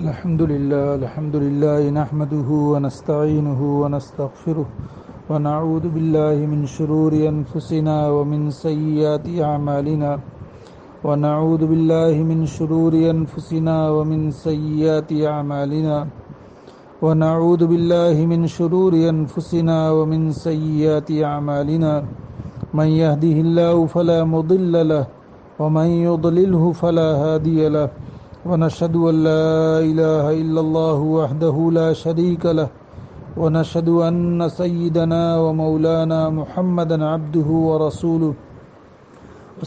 الحمد لله نحمده ونستعينه ونستغفره ونعوذ بالله من شرور أنفسنا ومن سيئات أعمالنا ونعوذ بالله من شرور أنفسنا ومن سيئات أعمالنا ونعوذ بالله من شرور أنفسنا ومن سيئات أعمالنا من يهده الله فلا مضل له ومن يضلله فلا هادي له ونشهد أن لا إله إلا الله وحده لا شريك له ونشهد أن سيدنا ومولانا محمدا عبده ورسوله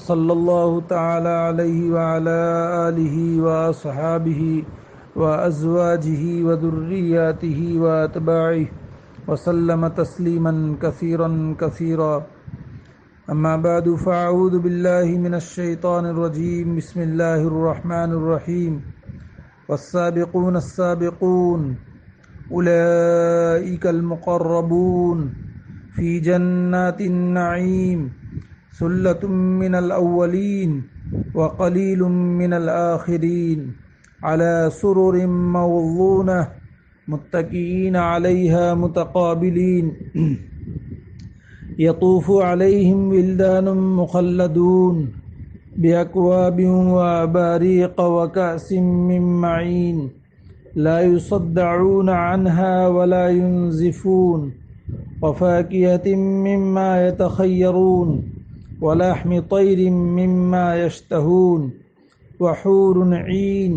صلى الله تعالى عليه وعلى آله وأصحابه وأزواجه وذرياته وأتباعه وسلم تسليما كثيرا كثيرا. أما بعد فأعوذ بالله من الشيطان الرجيم. بسم الله الرحمن الرحيم. والسابقون السابقون أولئك المقربون في جنات النعيم ثلة من الأولين وقليل من الآخرين على سرر موضونة متكئين عليها متقابلين يطوف عليهم ولدان مخلدون بأكواب وأباريق وكأس من معين لا يصدعون عنها ولا ينزفون وفاكهة مما يتخيرون ولحم طير مما يشتهون وحور عين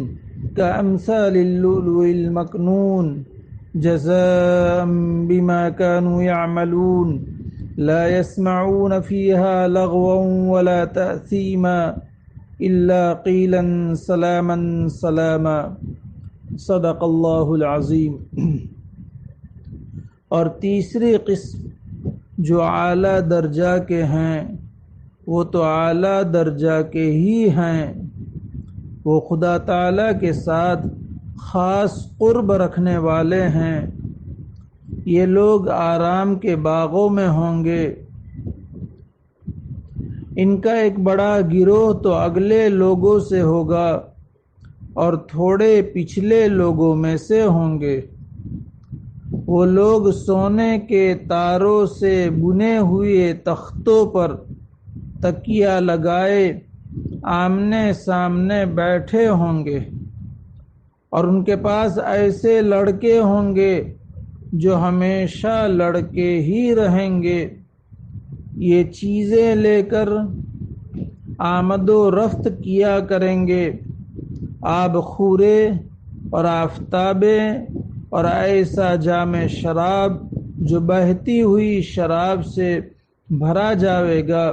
كأمثال اللؤلؤ المكنون جزاء بما كانوا يعملون لا يسمعون فيها لغوا ولا تأثيما إلا قيلا سلاما سلاما. صدق اللہ العظیم. اور تیسری قسم جو اعلیٰ درجہ کے ہیں وہ تو اعلیٰ درجہ کے ہی ہیں، وہ خدا تعالیٰ کے ساتھ خاص قرب رکھنے والے ہیں. یہ لوگ آرام کے باغوں میں ہوں گے. ان کا ایک بڑا گروہ تو اگلے لوگوں سے ہوگا اور تھوڑے پچھلے لوگوں میں سے ہوں گے. وہ لوگ سونے کے تاروں سے بنے ہوئے تختوں پر تکیہ لگائے آمنے سامنے بیٹھے ہوں گے، اور ان کے پاس ایسے لڑکے ہوں گے جو ہمیشہ لڑکے ہی رہیں گے. یہ چیزیں لے کر آمد و رفت کیا کریں گے، آب خورے اور آفتابیں اور ایسا جام شراب جو بہتی ہوئی شراب سے بھرا جاوے گا،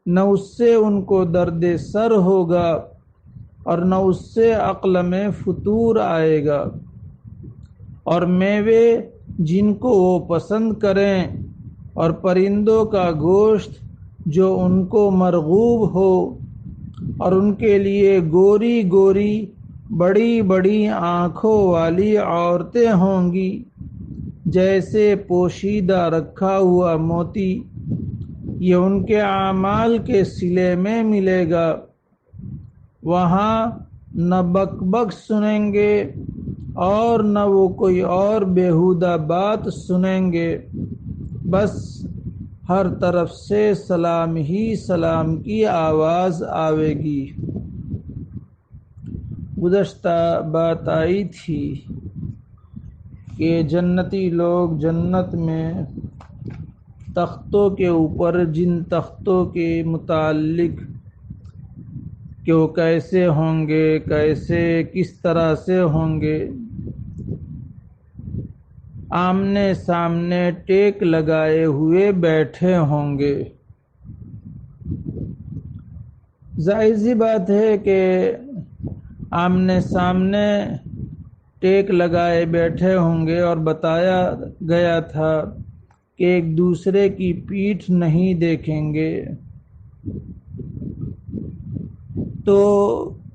نہ اس سے ان کو درد سر ہوگا اور نہ اس سے عقل میں فطور آئے گا. اور میوے جن کو وہ پسند کریں اور پرندوں کا گوشت جو ان کو مرغوب ہو، اور ان کے لیے گوری گوری بڑی بڑی آنکھوں والی عورتیں ہوں گی جیسے پوشیدہ رکھا ہوا موتی. یہ ان کے اعمال کے صلے میں ملے گا. وہاں نہ بک بک سنیں گے اور نہ وہ کوئی اور بیہودہ بات سنیں گے، بس ہر طرف سے سلام ہی سلام کی آواز آئے گی. گزشتہ بات آئی تھی کہ جنتی لوگ جنت میں تختوں کے اوپر جن تختوں کے متعلق کہ وہ کیسے ہوں گے، کیسے کس طرح سے ہوں گے، آمنے سامنے ٹیک لگائے ہوئے بیٹھے ہوں گے. ظاہر سی بات ہے کہ آمنے سامنے ٹیک لگائے بیٹھے ہوں گے، اور بتایا گیا تھا کہ ایک دوسرے کی پیٹھ نہیں دیکھیں گے. تو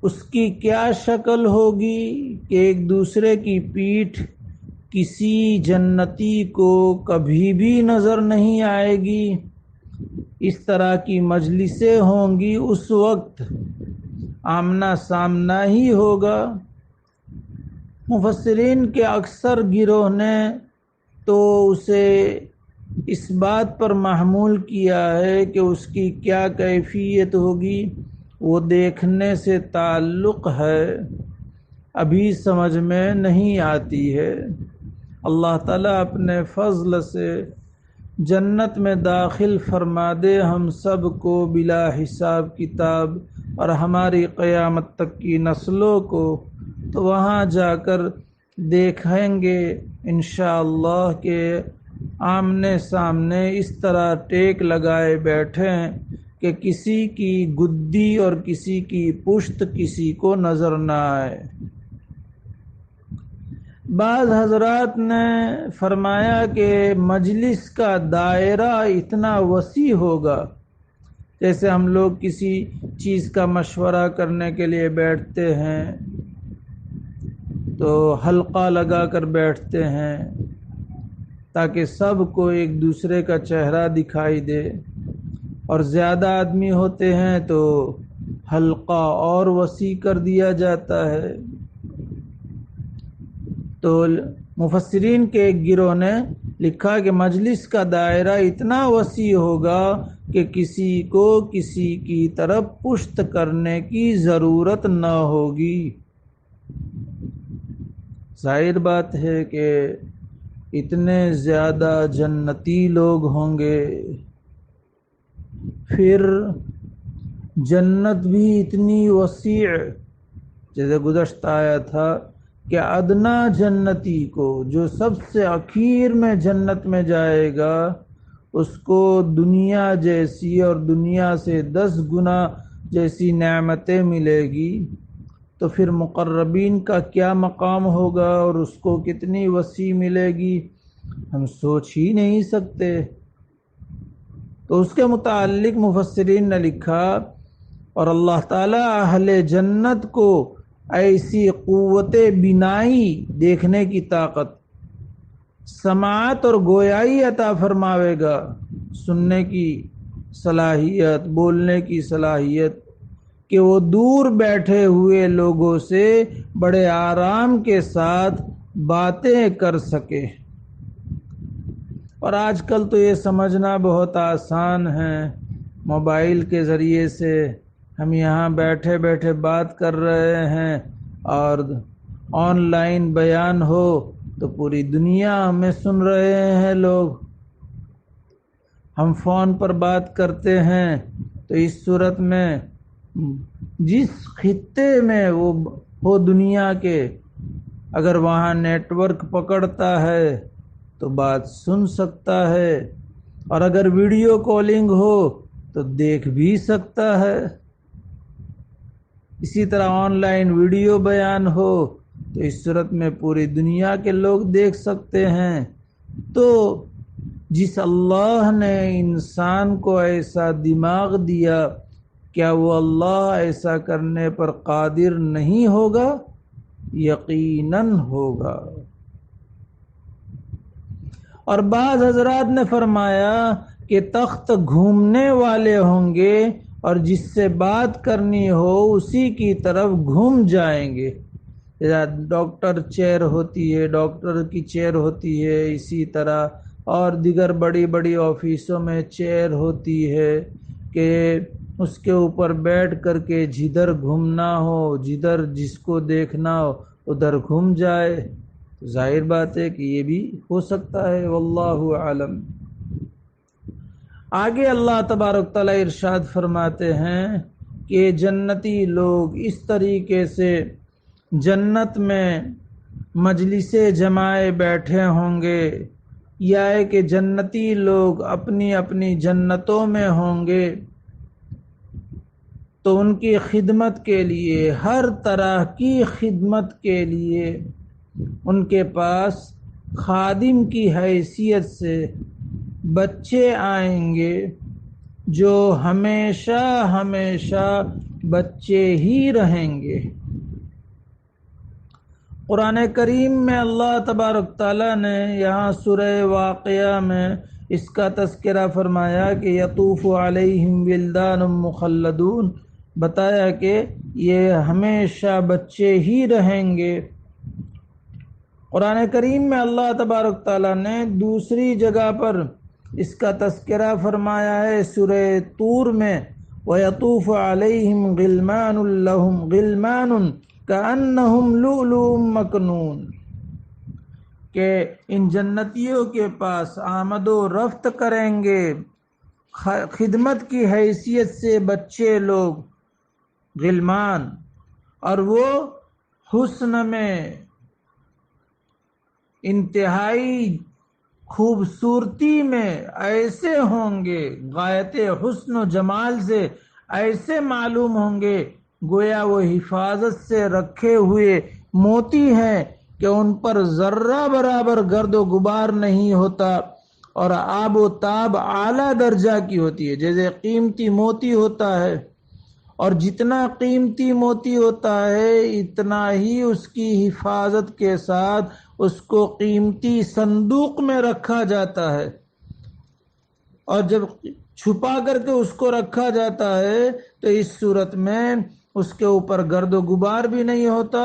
اس کی کیا شکل ہوگی کہ ایک دوسرے کی پیٹھ کسی جنتی کو کبھی بھی نظر نہیں آئے گی. اس طرح کی مجلسیں ہوں گی، اس وقت آمنا سامنا ہی ہوگا. مفسرین کے اکثر گروہ نے تو اسے اس بات پر محمول کیا ہے کہ اس کی کیا کیفیت ہوگی وہ دیکھنے سے تعلق ہے، ابھی سمجھ میں نہیں آتی ہے۔ اللہ تعالیٰ اپنے فضل سے جنت میں داخل فرما دے ہم سب کو بلا حساب کتاب، اور ہماری قیامت تک کی نسلوں کو، تو وہاں جا کر دیکھیں گے انشاءاللہ کہ آمنے سامنے اس طرح ٹیک لگائے بیٹھے ہیں کہ کسی کی گدی اور کسی کی پشت کسی کو نظر نہ آئے۔ بعض حضرات نے فرمایا کہ مجلس کا دائرہ اتنا وسیع ہوگا، جیسے ہم لوگ کسی چیز کا مشورہ کرنے کے لیے بیٹھتے ہیں تو حلقہ لگا کر بیٹھتے ہیں تاکہ سب کو ایک دوسرے کا چہرہ دکھائی دے، اور زیادہ آدمی ہوتے ہیں تو حلقہ اور وسیع کر دیا جاتا ہے۔ تو مفسرین کے ایک گروہ نے لکھا کہ مجلس کا دائرہ اتنا وسیع ہوگا کہ کسی کو کسی کی طرف پشت کرنے کی ضرورت نہ ہوگی۔ ظاہر بات ہے کہ اتنے زیادہ جنتی لوگ ہوں گے، پھر جنت بھی اتنی وسیع، جیسے گزشتہ آیا تھا کہ ادنا جنتی کو، جو سب سے اخیر میں جنت میں جائے گا، اس کو دنیا جیسی اور دنیا سے 10 گنا جیسی نعمتیں ملے گی، تو پھر مقربین کا کیا مقام ہوگا اور اس کو کتنی وسیع ملے گی، ہم سوچ ہی نہیں سکتے۔ تو اس کے متعلق مفسرین نے لکھا، اور اللہ تعالیٰ اہل جنت کو ایسی قوت بینائی، دیکھنے کی طاقت، سماعت اور گویائی عطا فرماوے گا، سننے کی صلاحیت، بولنے کی صلاحیت، کہ وہ دور بیٹھے ہوئے لوگوں سے بڑے آرام کے ساتھ باتیں کر سکے۔ اور آج کل تو یہ سمجھنا بہت آسان ہے، موبائل کے ذریعے سے ہم یہاں بیٹھے بیٹھے بات کر رہے ہیں، اور آن لائن بیان ہو تو پوری دنیا میں سن رہے ہیں لوگ۔ ہم فون پر بات کرتے ہیں تو اس صورت میں جس خطے میں وہ ہو دنیا کے، اگر وہاں نیٹ ورک پکڑتا ہے تو بات سن سکتا ہے، اور اگر ویڈیو کالنگ ہو تو دیکھ بھی سکتا ہے۔ اسی طرح آن لائن ویڈیو بیان ہو تو اس صورت میں پوری دنیا کے لوگ دیکھ سکتے ہیں۔ تو جس اللہ نے انسان کو ایسا دماغ دیا، کیا وہ اللہ ایسا کرنے پر قادر نہیں ہوگا؟ یقیناً ہوگا۔ اور بعض حضرات نے فرمایا کہ تخت گھومنے والے ہوں گے، اور جس سے بات کرنی ہو اسی کی طرف گھوم جائیں گے۔ ڈاکٹر چیئر ہوتی ہے، ڈاکٹر کی چیئر ہوتی ہے، اسی طرح اور دیگر بڑی بڑی آفیسوں میں چیئر ہوتی ہے کہ اس کے اوپر بیٹھ کر کے جدھر گھومنا ہو، جدھر جس کو دیکھنا ہو ادھر گھوم جائے۔ ظاہر بات ہے کہ یہ بھی ہو سکتا ہے، واللہ عالم۔ آگے اللہ تبارک تعالیٰ ارشاد فرماتے ہیں کہ جنتی لوگ اس طریقے سے جنت میں مجلسیں جمائے بیٹھے ہوں گے، یا ہے کہ جنتی لوگ اپنی اپنی جنتوں میں ہوں گے، تو ان کی خدمت کے لیے، ہر طرح کی خدمت کے لیے ان کے پاس خادم کی حیثیت سے بچے آئیں گے، جو ہمیشہ ہمیشہ بچے ہی رہیں گے۔ قرآن کریم میں اللہ تبارک تعالیٰ نے یہاں سورہ واقعہ میں اس کا تذکرہ فرمایا کہ یطوف علیہم ولدان مخلدون، بتایا کہ یہ ہمیشہ بچے ہی رہیں گے، قرآن کریم میں اللہ تبارک تعالیٰ نے دوسری جگہ پر اس کا تذکرہ فرمایا ہے سورہ طور میں، وَيَطُوفُ عَلَيْهِمْ غِلْمَانٌ لَهُمْ غِلْمَانٌ كَأَنَّهُمْ لُؤْلُؤٌ مَّكْنُونٌ، کہ ان جنتیوں کے پاس آمد و رفت کریں گے خدمت کی حیثیت سے بچے لوگ، غلمان، اور وہ حسن میں انتہائی خوبصورتی میں ایسے ہوں گے، غایت حسن و جمال سے ایسے معلوم ہوں گے گویا وہ حفاظت سے رکھے ہوئے موتی ہیں کہ ان پر ذرہ برابر گرد و غبار نہیں ہوتا، اور آب و تاب اعلیٰ درجہ کی ہوتی ہے، جیسے قیمتی موتی ہوتا ہے، اور جتنا قیمتی موتی ہوتا ہے اتنا ہی اس کی حفاظت کے ساتھ اس کو قیمتی صندوق میں رکھا جاتا ہے، اور جب چھپا کر کے اس کو رکھا جاتا ہے تو اس صورت میں اس کے اوپر گرد و غبار بھی نہیں ہوتا،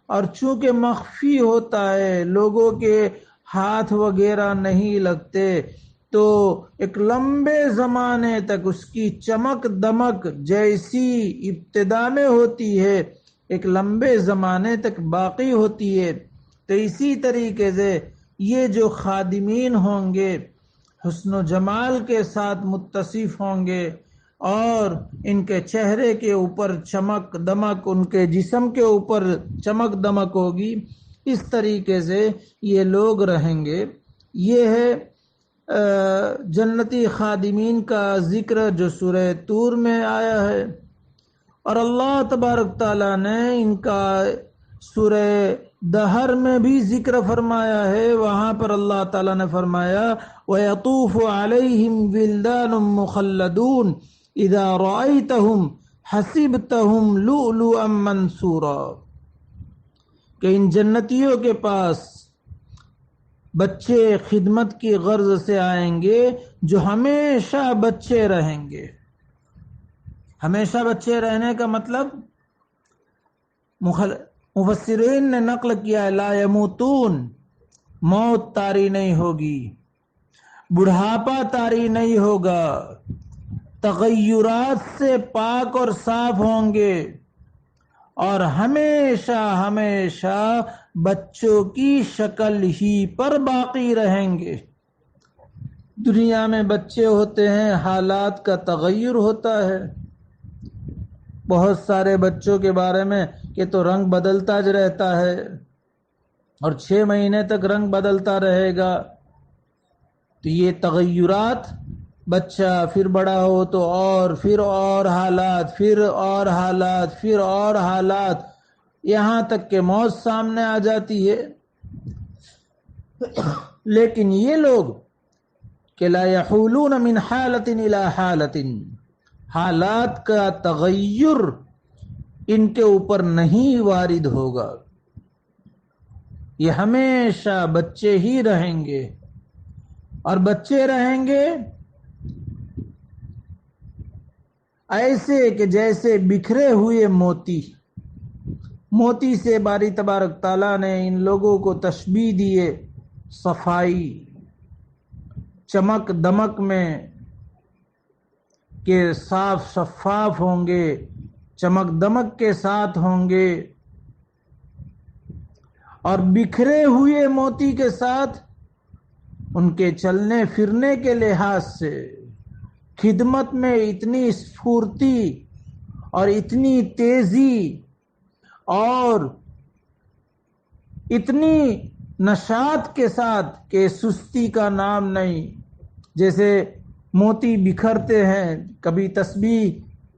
اور چونکہ مخفی ہوتا ہے لوگوں کے ہاتھ وغیرہ نہیں لگتے، تو ایک لمبے زمانے تک اس کی چمک دمک جیسی ابتدا میں ہوتی ہے ایک لمبے زمانے تک باقی ہوتی ہے۔ تو اسی طریقے سے یہ جو خادمین ہوں گے حسن و جمال کے ساتھ متصف ہوں گے، اور ان کے چہرے کے اوپر چمک دمک، ان کے جسم کے اوپر چمک دمک ہوگی، اس طریقے سے یہ لوگ رہیں گے۔ یہ ہے جنتی خادمین کا ذکر جو سورہ طور میں آیا ہے، اور اللہ تبارک تعالیٰ نے ان کا سورہ دہر میں بھی ذکر فرمایا ہے۔ وہاں پر اللہ تعالیٰ نے فرمایا وَيَطُوفُ عَلَيْهِمْ وِلْدَانٌ مُخَلَّدُونَ اِذَا رَأَيْتَهُمْ حَسِبْتَهُمْ لُؤْلُؤًا مَّنثُورًا، کہ ان جنتیوں کے پاس بچے خدمت کی غرض سے آئیں گے جو ہمیشہ بچے رہیں گے۔ ہمیشہ بچے رہنے کا مطلب مفسرین نے نقل کیا ہے لا یموتون، موت طاری نہیں ہوگی، بڑھاپا طاری نہیں ہوگا، تغیرات سے پاک اور صاف ہوں گے، اور ہمیشہ ہمیشہ بچوں کی شکل ہی پر باقی رہیں گے۔ دنیا میں بچے ہوتے ہیں، حالات کا تغیر ہوتا ہے، بہت سارے بچوں کے بارے میں کہ تو رنگ بدلتا رہتا ہے، اور 6 مہینے تک رنگ بدلتا رہے گا، تو یہ تغیرات، بچہ پھر بڑا ہو تو پھر اور حالات، پھر اور حالات، پھر اور حالات، یہاں تک کہ موت سامنے آ جاتی ہے۔ لیکن یہ لوگ کہ لا یحولون من حالت الى حالت، حالات کا تغیر ان کے اوپر نہیں وارد ہوگا، یہ ہمیشہ بچے ہی رہیں گے، اور بچے رہیں گے ایسے کہ جیسے بکھرے ہوئے موتی سے باری تبارک تعالیٰ نے ان لوگوں کو تشبیہ دیے، صفائی، چمک دمک میں کہ صاف شفاف ہوں گے، چمک دمک کے ساتھ ہوں گے، اور بکھرے ہوئے موتی کے ساتھ ان کے چلنے پھرنے کے لحاظ سے خدمت میں اتنی اسفورتی اور اتنی تیزی اور اتنی نشاط کے ساتھ کہ سستی کا نام نہیں۔ جیسے موتی بکھرتے ہیں، کبھی تسبیح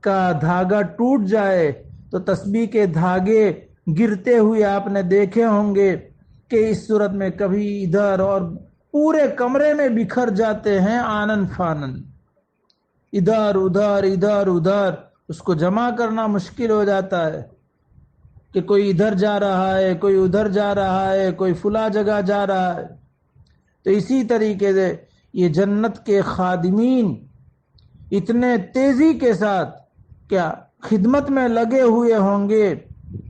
کا دھاگا ٹوٹ جائے تو تسبیح کے دھاگے گرتے ہوئے آپ نے دیکھے ہوں گے کہ اس صورت میں کبھی ادھر اور پورے کمرے میں بکھر جاتے ہیں، آنن فانن، ادھر ادھر ادھر ادھر، اس کو جمع کرنا مشکل ہو جاتا ہے کہ کوئی ادھر جا رہا ہے، کوئی ادھر جا رہا ہے، کوئی فلاں جگہ جا رہا ہے۔ تو اسی طریقے سے یہ جنت کے خادمین اتنے تیزی کے ساتھ کیا خدمت میں لگے ہوئے ہوں گے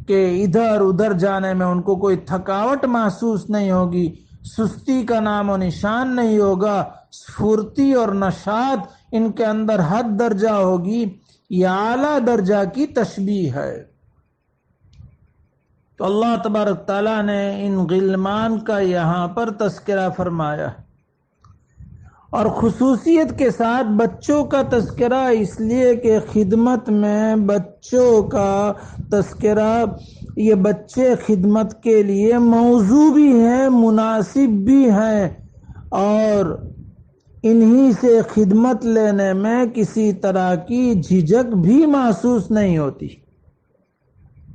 کہ ادھر ادھر جانے میں ان کو کوئی تھکاوٹ محسوس نہیں ہوگی، سستی کا نام و نشان نہیں ہوگا، پھرتی اور نشاط ان کے اندر حد درجہ ہوگی، یہ اعلیٰ درجہ کی تشبیہ ہے۔ تو اللہ تبارک تعالیٰ نے ان غلمان کا یہاں پر تذکرہ فرمایا، اور خصوصیت کے ساتھ بچوں کا تذکرہ اس لیے کہ خدمت میں بچوں کا تذکرہ، یہ بچے خدمت کے لیے موضوع بھی ہیں، مناسب بھی ہیں، اور انہی سے خدمت لینے میں کسی طرح کی جھجک بھی محسوس نہیں ہوتی۔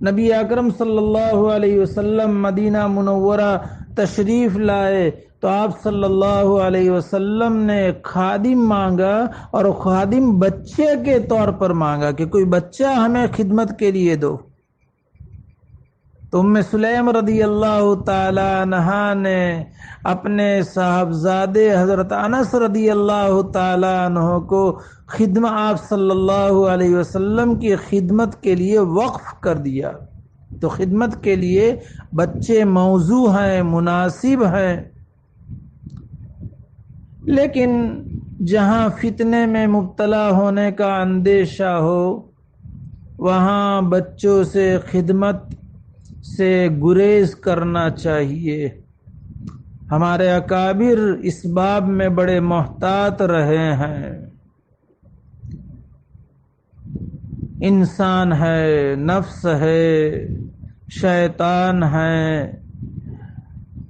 نبی اکرم صلی اللہ علیہ وسلم مدینہ منورہ تشریف لائے تو آپ صلی اللہ علیہ وسلم نے خادم مانگا، اور خادم بچے کے طور پر مانگا کہ کوئی بچہ ہمیں خدمت کے لیے دو۔ تو ام سلیم رضی اللہ تعالی عنہا نے اپنے صاحبزادے حضرت انس رضی اللہ تعالی عنہ کو آپ صلی اللہ علیہ وسلم کی خدمت کے لیے وقف کر دیا۔ تو خدمت کے لیے بچے موضوع ہیں، مناسب ہیں، لیکن جہاں فتنے میں مبتلا ہونے کا اندیشہ ہو وہاں بچوں سے خدمت سے گریز کرنا چاہیے۔ ہمارے اکابر اس باب میں بڑے محتاط رہے ہیں۔ انسان ہے، نفس ہے، شیطان ہے،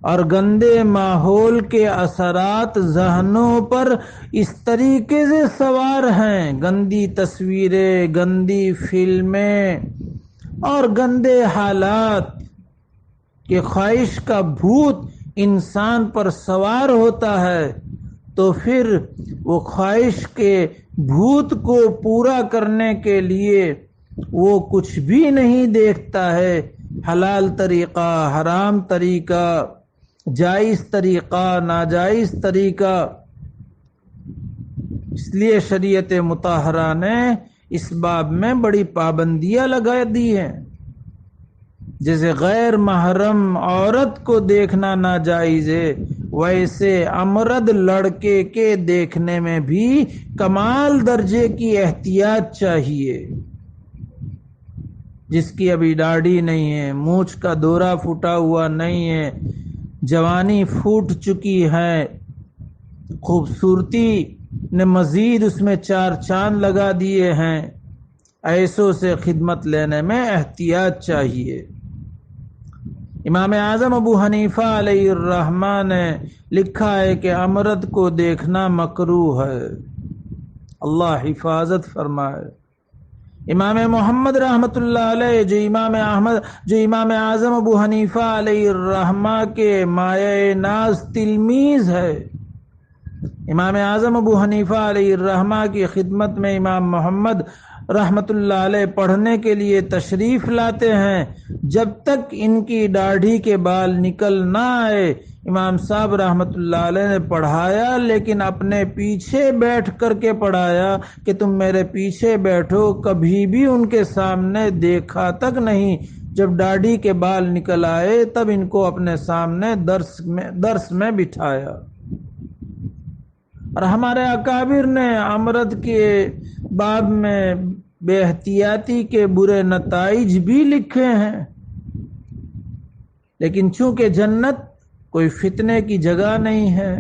اور گندے ماحول کے اثرات ذہنوں پر اس طریقے سے سوار ہیں، گندی تصویریں، گندی فلمیں اور گندے حالات کہ خواہش کا بھوت انسان پر سوار ہوتا ہے، تو پھر وہ خواہش کے بھوت کو پورا کرنے کے لیے وہ کچھ بھی نہیں دیکھتا ہے، حلال طریقہ، حرام طریقہ، جائز طریقہ، ناجائز طریقہ۔ اس لیے شریعت مطہرہ نے اس باب میں بڑی پابندیاں لگا دی ہیں۔ جیسے غیر محرم عورت کو دیکھنا ناجائز ہے، ویسے امرد لڑکے کے دیکھنے میں بھی کمال درجے کی احتیاط چاہیے۔ جس کی ابھی داڑھی نہیں ہے، مونچھ کا دورہ پھوٹا ہوا نہیں ہے، جوانی پھوٹ چکی ہے، خوبصورتی نے مزید اس میں چار چاند لگا دیے ہیں، ایسوں سے خدمت لینے میں احتیاط چاہیے۔ امام اعظم ابو حنیفہ علیہ الرحمہ نے لکھا ہے کہ امرد کو دیکھنا مکروہ ہے، اللہ حفاظت فرمائے۔ امام محمد رحمۃ اللہ علیہ جو امام اعظم ابو حنیفہ علیہ الرحمہ کے مایہ ناز تلمیذ ہے، امام اعظم ابو حنیفہ علیہ الرحمہ کی خدمت میں امام محمد رحمت اللہ علیہ پڑھنے کے لیے تشریف لاتے ہیں۔ جب تک ان کی داڑھی کے بال نکل نہ آئے امام صاحب رحمت اللہ علیہ نے پڑھایا، لیکن اپنے پیچھے بیٹھ کر کے پڑھایا کہ تم میرے پیچھے بیٹھو، کبھی بھی ان کے سامنے دیکھا تک نہیں۔ جب داڑھی کے بال نکل آئے تب ان کو اپنے سامنے درس میں بٹھایا۔ اور ہمارے اکابر نے امرد کے باب میں بے احتیاطی کے برے نتائج بھی لکھے ہیں، لیکن چونکہ جنت کوئی فتنے کی جگہ نہیں ہے،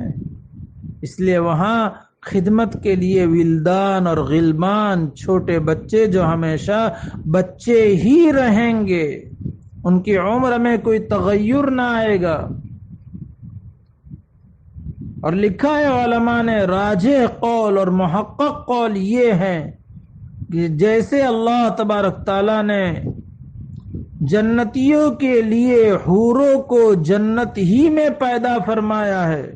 اس لیے وہاں خدمت کے لیے ولدان اور غلمان، چھوٹے بچے جو ہمیشہ بچے ہی رہیں گے، ان کی عمر میں کوئی تغیر نہ آئے گا۔ اور لکھا ہے علماء نے، راجح قول اور محقق قول یہ ہے کہ جیسے اللہ تبارک تعالیٰ نے جنتیوں کے لیے حوروں کو جنت ہی میں پیدا فرمایا ہے،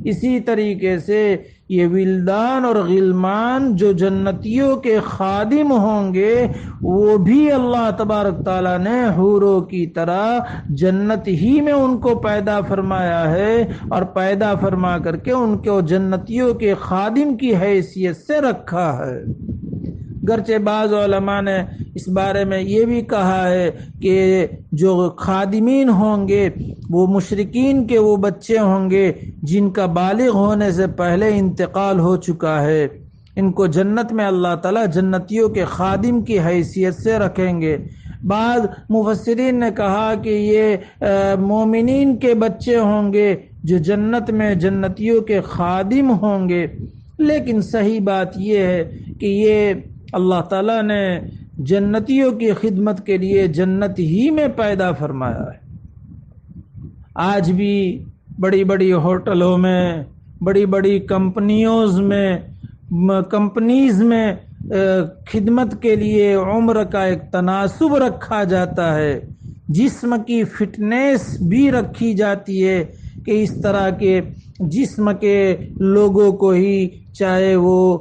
اسی طریقے سے یہ ولدان اور غلمان جو جنتیوں کے خادم ہوں گے وہ بھی اللہ تبارک تعالیٰ نے حوروں کی طرح جنت ہی میں ان کو پیدا فرمایا ہے، اور پیدا فرما کر کے ان کو جنتیوں کے خادم کی حیثیت سے رکھا ہے۔ گرچہ بعض علماء نے اس بارے میں یہ بھی کہا ہے کہ جو خادمین ہوں گے وہ مشرکین کے وہ بچے ہوں گے جن کا بالغ ہونے سے پہلے انتقال ہو چکا ہے، ان کو جنت میں اللہ تعالیٰ جنتیوں کے خادم کی حیثیت سے رکھیں گے۔ بعض مفسرین نے کہا کہ یہ مومنین کے بچے ہوں گے جو جنت میں جنتیوں کے خادم ہوں گے، لیکن صحیح بات یہ ہے کہ یہ اللہ تعالیٰ نے جنتیوں کی خدمت کے لیے جنت ہی میں پیدا فرمایا ہے۔ آج بھی بڑی بڑی ہوٹلوں میں، بڑی بڑی کمپنیز میں خدمت کے لیے عمر کا ایک تناسب رکھا جاتا ہے، جسم کی فٹنس بھی رکھی جاتی ہے کہ اس طرح کے جسم کے لوگوں کو ہی، چاہے وہ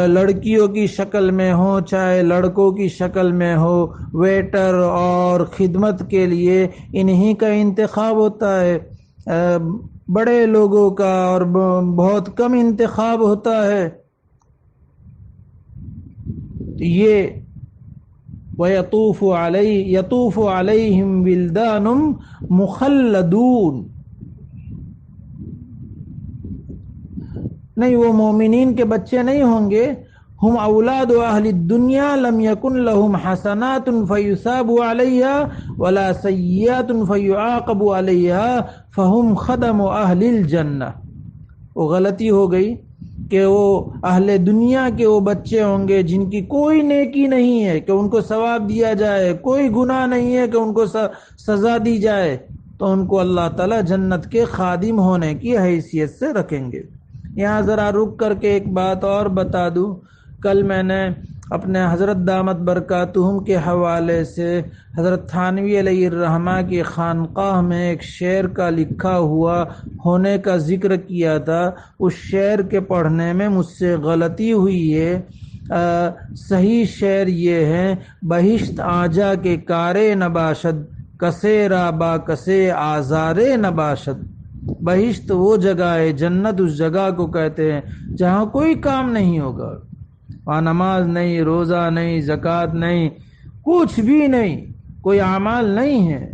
لڑکیوں کی شکل میں ہو چاہے لڑکوں کی شکل میں ہو، ویٹر اور خدمت کے لیے انہی کا انتخاب ہوتا ہے، بڑے لوگوں کا اور بہت کم انتخاب ہوتا ہے۔ یہ يَطُوفُ عَلَيْهِمْ وِلْدَانٌ مُخَلَّدُونَ، نہیں، وہ مومنین کے بچے نہیں ہوں گے۔ ہم اولاد اہل الدنیا لم یکن لہم حسنات فیثابوا علیہا ولا سیئات فیعاقبوا علیہا فہم خدم اہل الجنہ۔ وہ غلطی ہو گئی کہ وہ اہل دنیا کے وہ بچے ہوں گے جن کی کوئی نیکی نہیں ہے کہ ان کو ثواب دیا جائے، کوئی گناہ نہیں ہے کہ ان کو سزا دی جائے، تو ان کو اللہ تعالی جنت کے خادم ہونے کی حیثیت سے رکھیں گے۔ یہاں ذرا رک کر کے ایک بات اور بتا دوں، کل میں نے اپنے حضرت دامت برکاتہم کے حوالے سے حضرت تھانوی علیہ الرحمہ کی خانقاہ میں ایک شعر کا لکھا ہوا ہونے کا ذکر کیا تھا۔ اس شعر کے پڑھنے میں مجھ سے غلطی ہوئی ہے۔ صحیح شعر یہ ہے: بہشت آجا کے کارے نباشد، کسے را با کسے آزارے نباشد۔ بہشت وہ جگہ ہے، جنت اس جگہ کو کہتے ہیں جہاں کوئی کام نہیں ہوگا، وہاں نماز نہیں، روزہ نہیں، زکوٰۃ نہیں، کچھ بھی نہیں، کوئی اعمال نہیں ہے،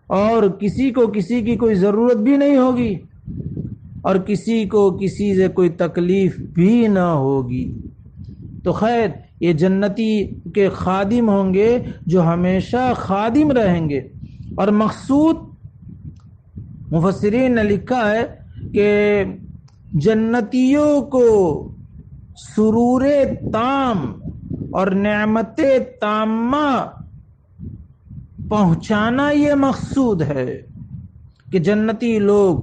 اور کسی کو کسی کی کوئی ضرورت بھی نہیں ہوگی، اور کسی کو کسی سے کوئی تکلیف بھی نہ ہوگی۔ تو خیر، یہ جنتی کے خادم ہوں گے جو ہمیشہ خادم رہیں گے، اور مقصود مفسرین نے لکھا ہے کہ جنتیوں کو سرور تام اور نعمت تامہ پہنچانا یہ مقصود ہے کہ جنتی لوگ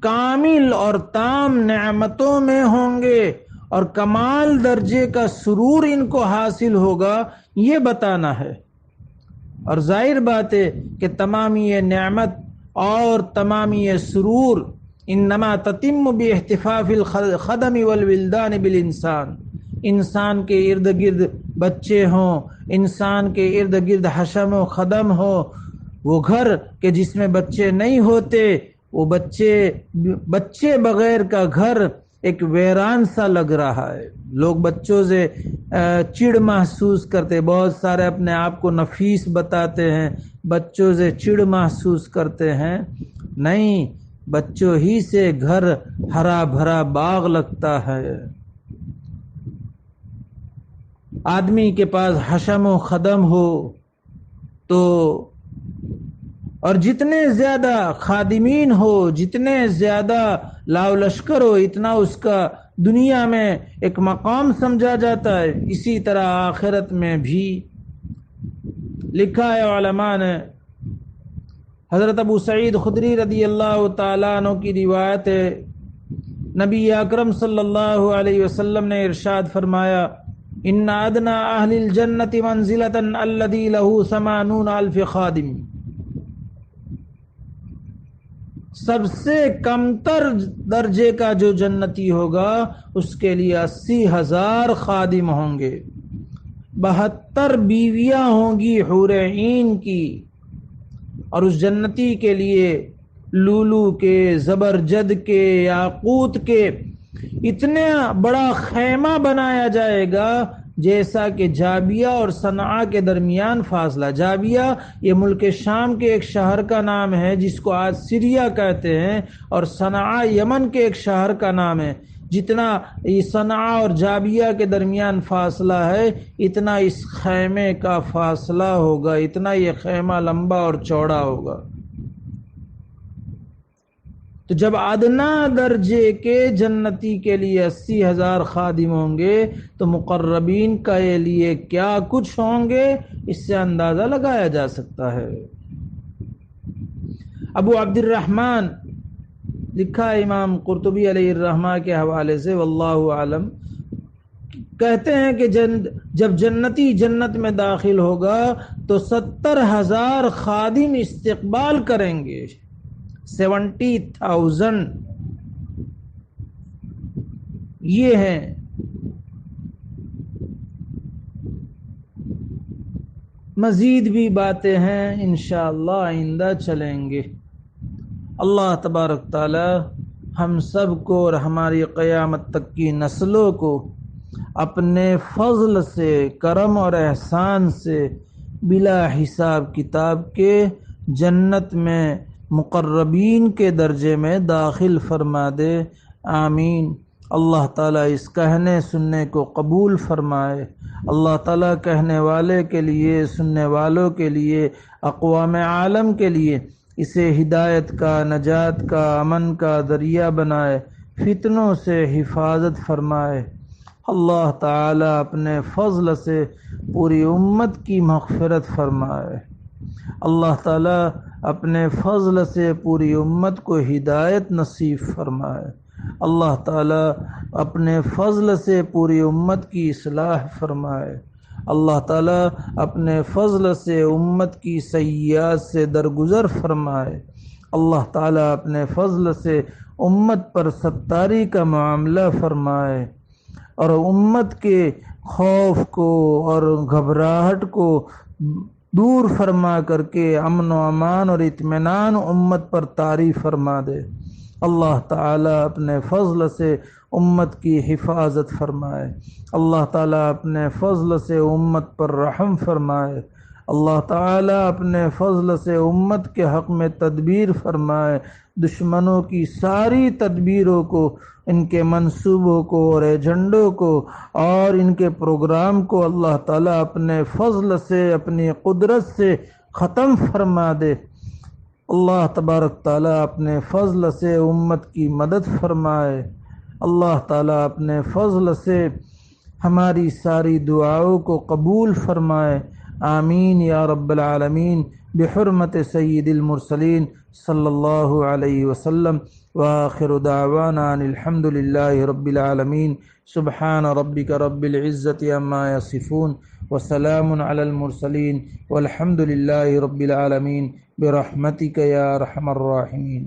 کامل اور تام نعمتوں میں ہوں گے اور کمال درجے کا سرور ان کو حاصل ہوگا، یہ بتانا ہے۔ اور ظاہر بات ہے کہ تمام یہ نعمت اور تمام یہ سرور انما تتم باحتفاف الخدم والولدان بالانسان۔ انسان کے ارد گرد بچے ہوں، انسان کے ارد گرد حشم و خدم ہو، وہ گھر کہ جس میں بچے نہیں ہوتے، وہ بچے بغیر کا گھر ایک ویران سا لگ رہا ہے۔ لوگ بچوں سے چڑ محسوس کرتے، بہت سارے اپنے آپ کو نفیس بتاتے ہیں، بچوں سے چڑ محسوس کرتے ہیں۔ نہیں، بچوں ہی سے گھر ہرا بھرا باغ لگتا ہے۔ آدمی کے پاس حشم و خدم ہو تو، اور جتنے زیادہ خادمین ہو، جتنے زیادہ لاؤ لشکر ہو، اتنا اس کا دنیا میں ایک مقام سمجھا جاتا ہے، اسی طرح آخرت میں بھی۔ لکھا ہے علماء نے، حضرت ابو سعید خدری رضی اللہ تعالیٰ عنہ کی روایت ہے، نبی اکرم صلی اللہ علیہ وسلم نے ارشاد فرمایا: ان ادنی اہل الجنت منزلۃ الذی لہ 80,000 خادم۔ سب سے کمتر درجے کا جو جنتی ہوگا اس کے لیے 80,000 خادم ہوں گے، 72 بیویاں ہوں گی حور عین کی، اور اس جنتی کے لیے لولو کے، زبرجد کے، یاقوت کے اتنا بڑا خیمہ بنایا جائے گا جیسا کہ جابیہ اور صنعاء کے درمیان فاصلہ. جابیہ یہ ملک شام کے ایک شہر کا نام ہے جس کو آج سیریا کہتے ہیں، اور صنعاء یمن کے ایک شہر کا نام ہے. جتنا یہ صنعاء اور جابیہ کے درمیان فاصلہ ہے اتنا اس خیمے کا فاصلہ ہوگا، اتنا یہ خیمہ لمبا اور چوڑا ہوگا. تو جب ادنا درجے کے جنتی کے لیے 80,000 خادم ہوں گے تو مقربین کے لیے کیا کچھ ہوں گے، اس سے اندازہ لگایا جا سکتا ہے. ابو عبد الرحمن لکھا ہے امام قرطبی علیہ الرحمہ کے حوالے سے، واللہ عالم، کہتے ہیں کہ جب جنتی جنت میں داخل ہوگا تو 70,000 خادم استقبال کریں گے. 70,000 یہ ہیں. مزید بھی باتیں ہیں انشاءاللہ آئندہ چلیں گے. اللہ تبارک تعالی ہم سب کو اور ہماری قیامت تک کی نسلوں کو اپنے فضل سے، کرم اور احسان سے بلا حساب کتاب کے جنت میں مقربین کے درجے میں داخل فرما دے. آمین. اللہ تعالیٰ اس کہنے سننے کو قبول فرمائے. اللہ تعالیٰ کہنے والے کے لیے، سننے والوں کے لیے، اقوام عالم کے لیے اسے ہدایت کا، نجات کا، امن کا ذریعہ بنائے، فتنوں سے حفاظت فرمائے. اللہ تعالیٰ اپنے فضل سے پوری امت کی مغفرت فرمائے. اللہ تعالیٰ اپنے فضل سے پوری امت کو ہدایت نصیب فرمائے. اللہ تعالیٰ اپنے فضل سے پوری امت کی اصلاح فرمائے. اللہ تعالیٰ اپنے فضل سے امت کی سیئات سے درگزر فرمائے. اللہ تعالیٰ اپنے فضل سے امت پر ستاری کا معاملہ فرمائے اور امت کے خوف کو اور گھبراہٹ کو دور فرما کر کے امن و امان اور اطمینان امت پر طاری فرما دے. اللہ تعالیٰ اپنے فضل سے امت کی حفاظت فرمائے. اللہ تعالیٰ اپنے فضل سے امت پر رحم فرمائے. اللہ تعالیٰ اپنے فضل سے امت کے حق میں تدبیر فرمائے. دشمنوں کی ساری تدبیروں کو، ان کے منصوبوں کو اور ایجنڈوں کو اور ان کے پروگرام کو اللہ تعالیٰ اپنے فضل سے، اپنی قدرت سے ختم فرما دے. اللہ تبارک تعالیٰ اپنے فضل سے امت کی مدد فرمائے. اللہ تعالیٰ اپنے فضل سے ہماری ساری دعاؤں کو قبول فرمائے. آمین یا رب العالمین. بحرمت سید المرسلین صلی اللہ علیہ وسلم. وآخر دعوانا ان الحمد للہ رب العالمین. سبحان ربک رب العزت عما یصفون وسلام علی المرسلین والحمد للہ رب العالمین. برحمتک یا ارحم الراحمین.